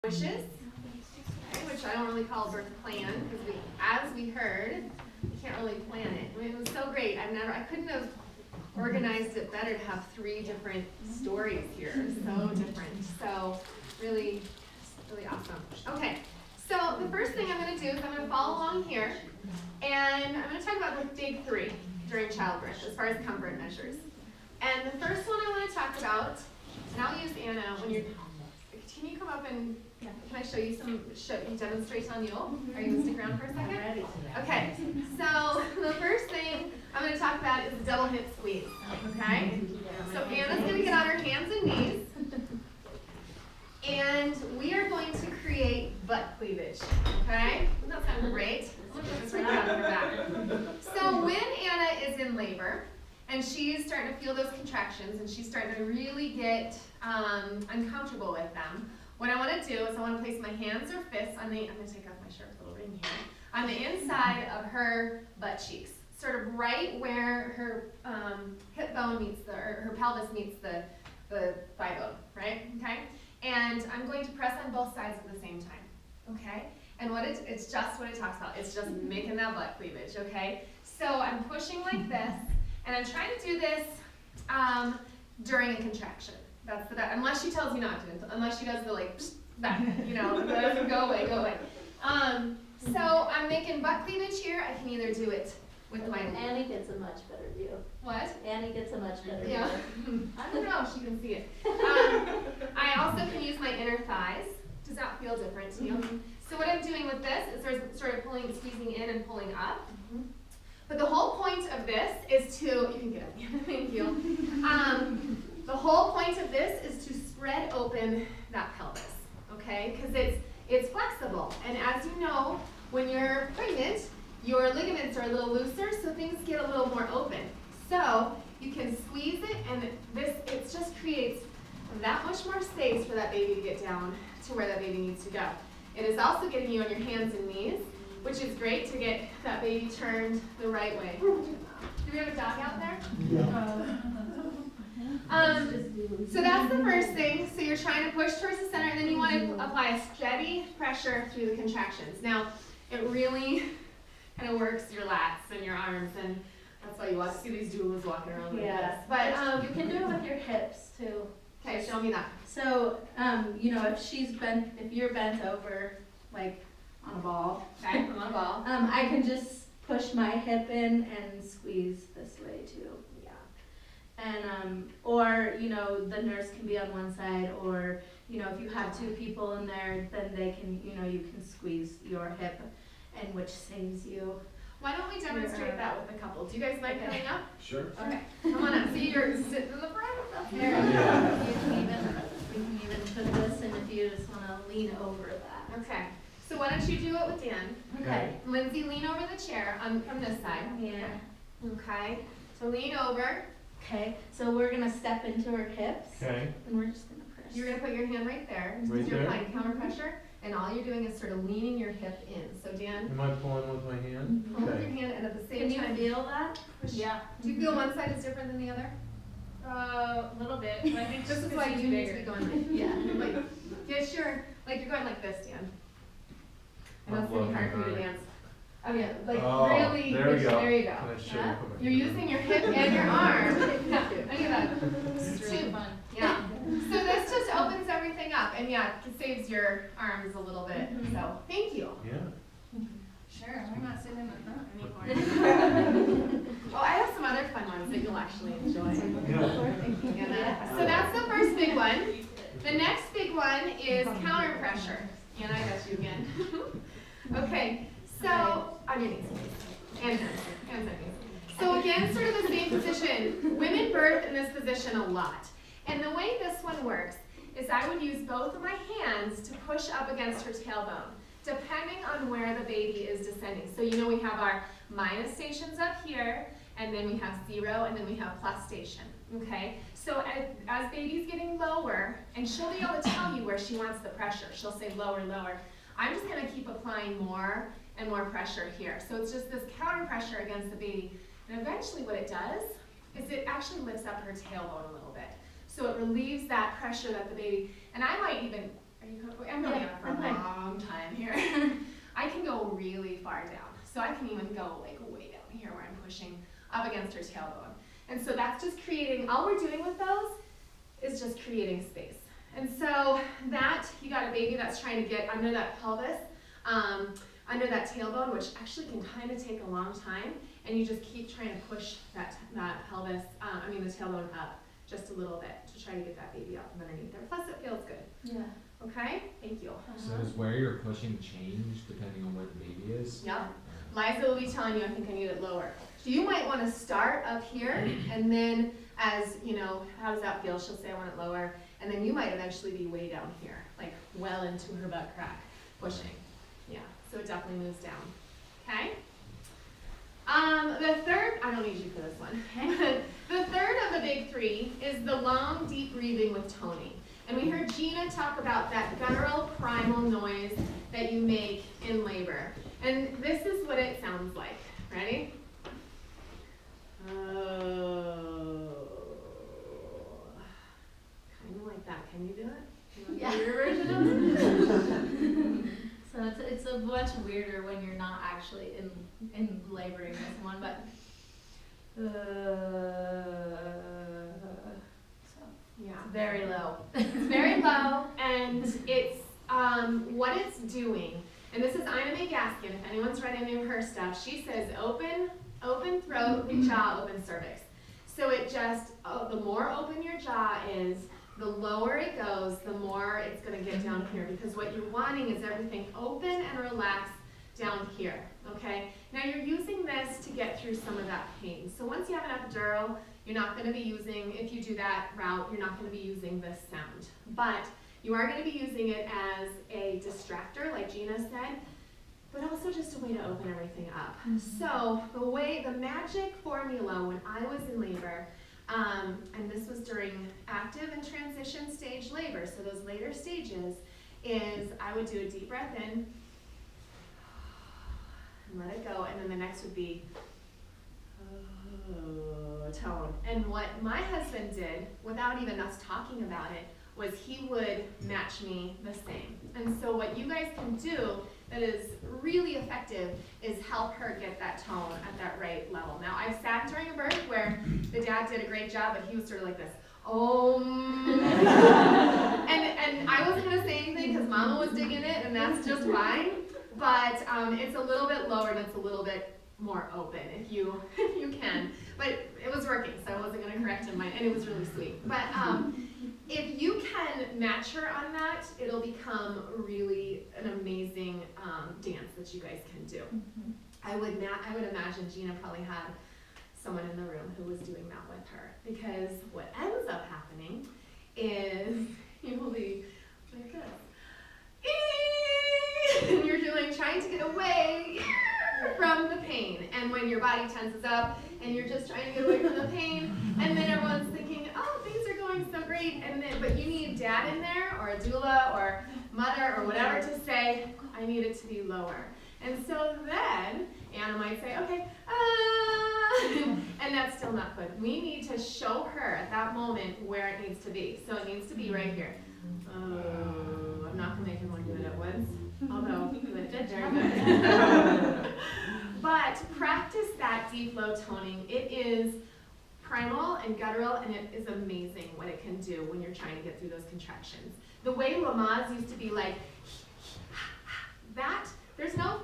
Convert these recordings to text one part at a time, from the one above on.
wishes, okay, which I don't really call a birth plan because as we heard, you can't really plan it. I mean, it was so great. I couldn't have organized it better to have 3 different stories here. So different. So really, really awesome. Okay. So the first thing I'm going to do is I'm going to follow along here, and I'm going to talk about the big 3 during childbirth as far as comfort measures. And the first one I want to talk about, and I'll use Anna when you're. Can you come up and can I show you demonstrate on you? Are you going to stick around for a second? Ready. Okay. So the first thing I'm going to talk about is the double hip squeeze. Okay. So Anna's going to get on her hands and knees. And we are going to create butt cleavage, okay? Doesn't that sound great? Look at this right down her back. So when Anna is in labor, and she's starting to feel those contractions, and she's starting to really get uncomfortable with them, what I want to do is I want to place my hands or fists on the, I'm going to take off my shirt, little ring here, on the inside of her butt cheeks, sort of right where her hip bone meets her pelvis meets the thigh bone, right? Okay? And I'm going to press on both sides at the same time, okay? And it's just what it talks about. It's just making that butt cleavage, okay? So I'm pushing like this, and I'm trying to do this during a contraction. That's the best, unless she tells you not to, unless she does the like, back, you know, go away, go away. So I'm making butt cleavage here. I can either do it with my... Annie gets a much better view. What? Annie gets a much better yeah. view. I don't know if she can see it. I also can use my inner thighs. Does that feel different to you? Mm-hmm. So what I'm doing with this is sort of pulling, squeezing in and pulling up. Mm-hmm. But the whole point of this is to, you can get up, thank you. The whole point of this is to spread open that pelvis, okay? Because it's flexible. And as you know, when you're pregnant, your ligaments are a little looser, so things get a little more open. So you can squeeze it, and it just creates that much more space for that baby to get down to where that baby needs to go. It is also getting you on your hands and knees, which is great to get that baby turned the right way. Do we have a dog out there? Yeah. So that's the first thing. So you're trying to push towards the center, and then you want to apply a steady pressure through the contractions. Now, it really kind of works your lats and your arms, and that's why you see these doulas walking around like this. But you can do it with your hips too. Okay, show me that. So, you know, if you're bent over, like on a ball. Okay, I'm on a ball. I can just push my hip in and squeeze this way too. Yeah. And, or, you know, the nurse can be on one side, or, you know, if you have 2 people in there, then they can, you know, you can squeeze your hip, and which saves you. Why don't we demonstrate that with a couple? Do you guys mind coming up? Sure. Okay, come on up. See, you're sitting in the front. Here, Yeah. we can even put this in if you just want to lean over that. Okay, so why don't you do it with Dan? Okay. Lindsay, lean over the chair from this side. Yeah. Okay, so lean over. Okay, so we're going to step into her hips. Okay. And we're just going to press. You're going to put your hand right there. Right You're there? applying counter pressure, and all you're doing is sort of leaning your hip in. So Dan, Am I pulling with my hand? pull with your Okay. hand, and at the Can same you time, feel that? push. Yeah. Do you feel one side is different than the other? A little bit, but I think This is why you need to be going like, yeah, like, yeah, sure. Like you're going like this, Dan. I know it's gonna be hard for you to dance. Oh yeah, like really, there we go. there you go. Can I show Yeah? you? Put my You're hand using your hip and your arm. Yeah, look at that. it's really fun. Yeah. So this just opens everything up, and yeah, it saves your arms a little bit. So thank you. Yeah. Sure, we're not sitting in the front anymore. Oh, I have some other fun ones that you'll actually enjoy. Yeah. So that's the first big one. The next big one is counter pressure. And I got you again. Okay, so on your knees, please. And hands on knees. So again, sort of the same position. Women birth in this position a lot. And the way this one works is I would use both of my hands to push up against her tailbone, depending on where the baby is descending. So you know we have our minus stations up here, and then we have 0, and then we have plus station, okay? So as baby's getting lower, and she'll be able to tell you where she wants the pressure. She'll say lower, lower. I'm just gonna keep applying more and more pressure here. So it's just this counter pressure against the baby. And eventually what it does is it actually lifts up her tailbone a little bit. So it relieves that pressure that the baby, and I might even, are you comfortable? I'm really on the can even go like way down here where I'm pushing up against her tailbone. And so that's just creating, all we're doing with those is just creating space. And so that, you got a baby that's trying to get under that pelvis, under that tailbone, which actually can kind of take a long time, and you just keep trying to push that pelvis, the tailbone up just a little bit to try to get that baby out from underneath there. Plus it feels good. Yeah. Okay, thank you. So does where you're pushing change depending on where the baby is? Yep. Liza will be telling you, I think I need it lower. So you might want to start up here, and then as, you know, how does that feel? She'll say, I want it lower. And then you might eventually be way down here, like well into her butt crack, pushing. Yeah, so it definitely moves down. Okay? The third, I don't need you for this one. The third of the big three is the long, deep breathing with toning. And we heard Gina talk about that guttural primal noise that you make in labor. And this is what it sounds like. Ready? Oh. Kind of like that. Can you do it? You want to do your version of it? So it's a much weirder when you're not actually in laboring this one, but so Yeah. it's very low. It's very low, and it's what it's doing. And this is Ina May Gaskin. If anyone's read any of her stuff, she says open throat, jaw, open cervix. So it just, the more open your jaw is, the lower it goes, the more it's going to get down here, because what you're wanting is everything open and relaxed down here, okay? Now you're using this to get through some of that pain. So once you have an epidural, you're not going to be using, if you do that route, you're not going to be using this sound. But you are going to be using it as a distractor, like Gina said, but also just a way to open everything up. So the magic formula when I was in labor, and this was during active and transition stage labor, so those later stages, is I would do a deep breath in and let it go, and then the next would be tone. And what my husband did, without even us talking about it, was he would match me the same. And so what you guys can do that is really effective is help her get that tone at that right level. Now, I've sat during a birth where the dad did a great job, but he was sort of like this, and I wasn't gonna say anything because Mama was digging it, and that's just fine. But it's a little bit lower and it's a little bit more open if you can. But it was working, so I wasn't gonna correct him, and it was really sweet. But if you can match her on that, it'll become really an amazing dance that you guys can do. I would imagine Gina probably had someone in the room who was doing that with her, because what ends up happening is you will be like this. And you're trying to get away from the pain. And when your body tenses up and you're just trying to get away from the pain, and then everyone's thinking, oh, things are going so great, but you need dad in there, or a doula, or mother, or whatever to say, I need it to be lower. And so then Anna might say, okay, and that's still not good. We need to show her at that moment where it needs to be. So it needs to be right here. I'm not going to make everyone do it at once, although you did very good. But practice that deep low toning. It is primal and guttural, and it is amazing what it can do when you're trying to get through those contractions. The way Lamaze used to be like, that, there's no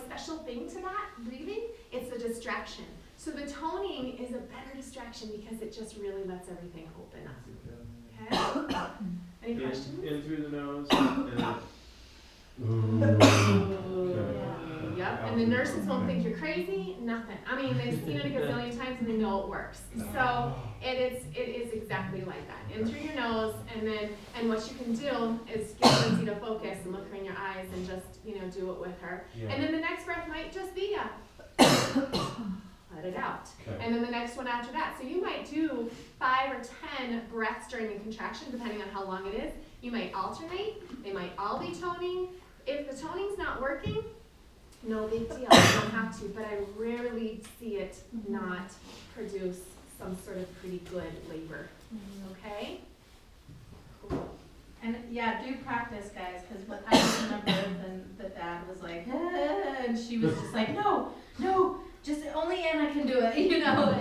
special thing to that breathing. It's a distraction. So the toning is a better distraction because it just really lets everything open up. Okay? Any questions? In through the nose. Yep, and the nurses won't think you're crazy, nothing. I mean, they've seen it a gazillion times and they know it works. So it is exactly like that. In through your nose, and what you can do is get Lindsay to focus and look her in your eyes and just, do it with her. Yeah. And then the next breath might just be let it out. Okay. And then the next one after that. So you might do 5 or 10 breaths during the contraction, depending on how long it is. You might alternate. They might all be toning. If the toning's not working, no big deal. You don't have to. But I rarely see it not produce some sort of pretty good labor. Okay? Cool. And yeah, do practice, guys, because what I remember, then the dad was like, and she was just like, no, no, just only Anna can do it, you know,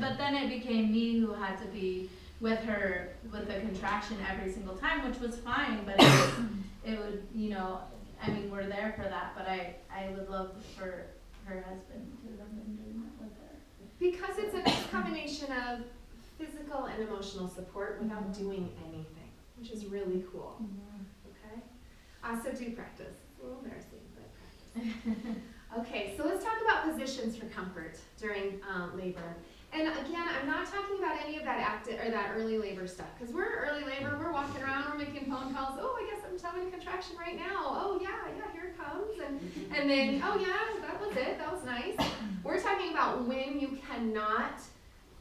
but then it became me who had to be with her with the contraction every single time, which was fine, but it would, you know, I mean, we're there for that, but I would love for her husband to have been doing that with her. Because it's a nice combination of physical and emotional support without doing anything, which is really cool. Okay? So do practice. It's a little embarrassing, but practice. Okay, so let's talk about positions for comfort during labor. And again, I'm not talking about any of that active or that early labor stuff, because we're early labor, we're walking around, we're making phone calls. Oh, I guess I'm having a contraction right now. Oh yeah, here it comes. And then, oh yeah, that was it. That was nice. We're talking about when you cannot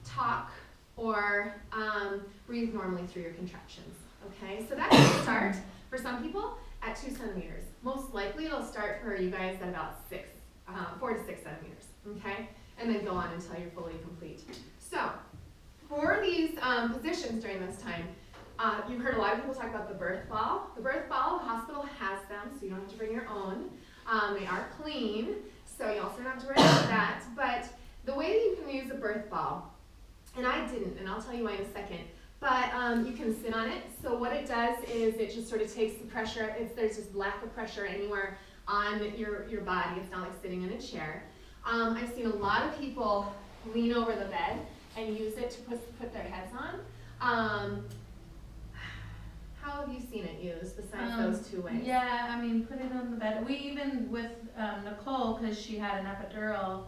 talk or breathe normally through your contractions. Okay, so that can start for some people at 2 centimeters. Most likely it'll start for you guys at about 4 to 6 centimeters. Okay, and then go on until you're fully complete. So for these positions during this time, you've heard a lot of people talk about the birth ball. The birth ball, the hospital has them, so you don't have to bring your own. They are clean, so you also don't have to worry about that. But the way that you can use a birth ball, and I didn't, and I'll tell you why in a second, but you can sit on it. So what it does is it just sort of takes the pressure, there's just lack of pressure anywhere on your body. It's not like sitting in a chair. I've seen a lot of people lean over the bed and use it to put their heads on. How have you seen it used besides those 2 ways? Yeah, I mean, put it on the bed. We even with Nicole, because she had an epidural,